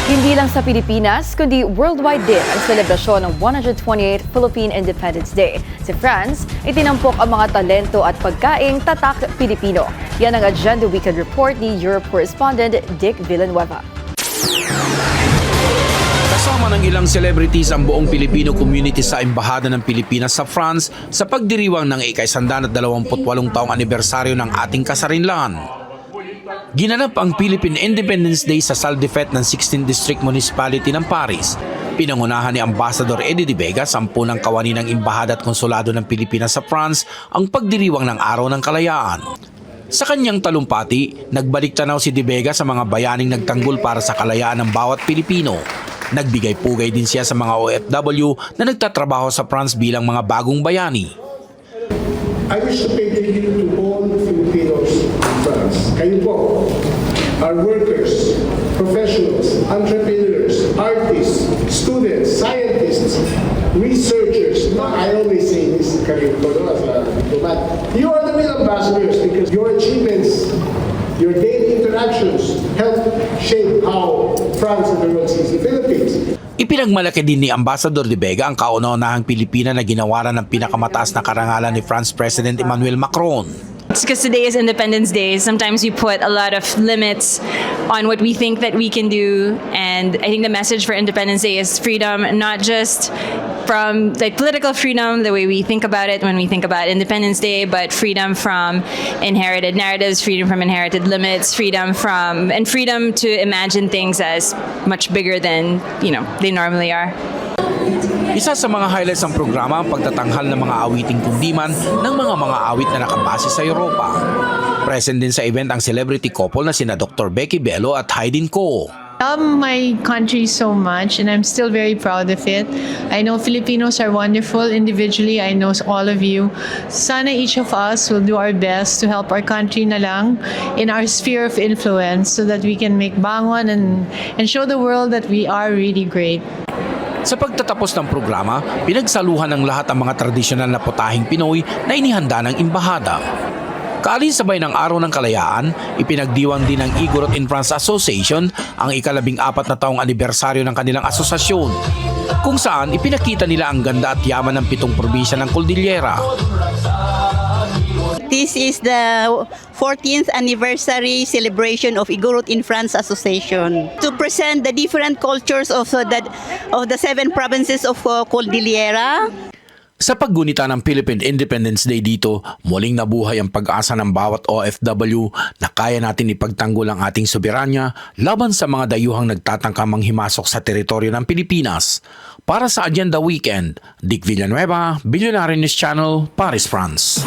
Hindi lang sa Pilipinas, kundi worldwide din ang selebrasyon ng 128th Philippine Independence Day. Sa France, itinampok ang mga talento at pagkaing tatak Pilipino. Yan ang Agenda Weekend Report ni Europe correspondent Dick Villanueva. Kasama ng ilang celebrities ang buong Filipino community sa Embahada ng Pilipinas sa France sa pagdiriwang ng ika-128 taong anibersaryo ng ating kasarinlan. Ginanap ang Philippine Independence Day sa Salle des Fêtes ng 16th District Municipality ng Paris. Pinangunahan ni Ambassador Eddie de Vega, 10 ng kawani ng Embahada at Konsulado ng Pilipinas sa France, ang pagdiriwang ng Araw ng Kalayaan. Sa kanyang talumpati, nagbalik tanaw si de Vega sa mga bayaning nagtanggol para sa kalayaan ng bawat Pilipino. Nagbigay pugay din siya sa mga OFW na nagtatrabaho sa France bilang mga bagong bayani. I wish to pay tribute to all Filipinos in France. Kayo po, our workers, professionals, entrepreneurs, artists, students, scientists, researchers. No, I always say this, kayo po, no, as a diplomat. You are the real ambassadors because your achievements, your daily interactions help shape how France and the world sees the Philippines. Ipinagmalaki din ni Ambassador de Vega ang kauna-unahang Pilipina na ginawaran ng pinakamataas na karangalan ni France President Emmanuel Macron. Because today is Independence Day, sometimes we put a lot of limits on what we think that we can do, and I think the message for Independence Day is freedom, not just from like political freedom, the way we think about it when we think about Independence Day, but freedom from inherited narratives, freedom from inherited limits, freedom to imagine things as much bigger than, they normally are. Isa sa mga highlights ng programa ang pagtatanghal ng mga awiting kundiman ng mga awit na nakabase sa Europa. Present din sa event ang celebrity couple na sina Dr. Becky Bello at Haydin Ko. I love my country so much and I'm still very proud of it. I know Filipinos are wonderful individually. I know all of you. Sana each of us will do our best to help our country na lang in our sphere of influence so that we can make bangon and show the world that we are really great. Sa pagtatapos ng programa, pinagsaluhan ng lahat ang mga tradisyonal na putahing Pinoy na inihanda ng Embahada. Kaalinsabay ng Araw ng Kalayaan, ipinagdiwang din ng Igorot in France Association ang ika-14 na taong anibersaryo ng kanilang asosasyon, kung saan ipinakita nila ang ganda at yaman ng 7 probinsya ng Cordillera. This is the 14th anniversary celebration of Igorot in France Association to present the different cultures of the 7 provinces of Cordillera. Sa paggunita ng Philippine Independence Day dito, muling nabuhay ang pag-asa ng bawat OFW na kaya natin ipagtanggol ang ating soberanya laban sa mga dayuhang nagtatangkang manghimasok sa teritoryo ng Pilipinas. Para sa Agenda Weekend, Dick Villanueva, Billionaire News Channel, Paris, France.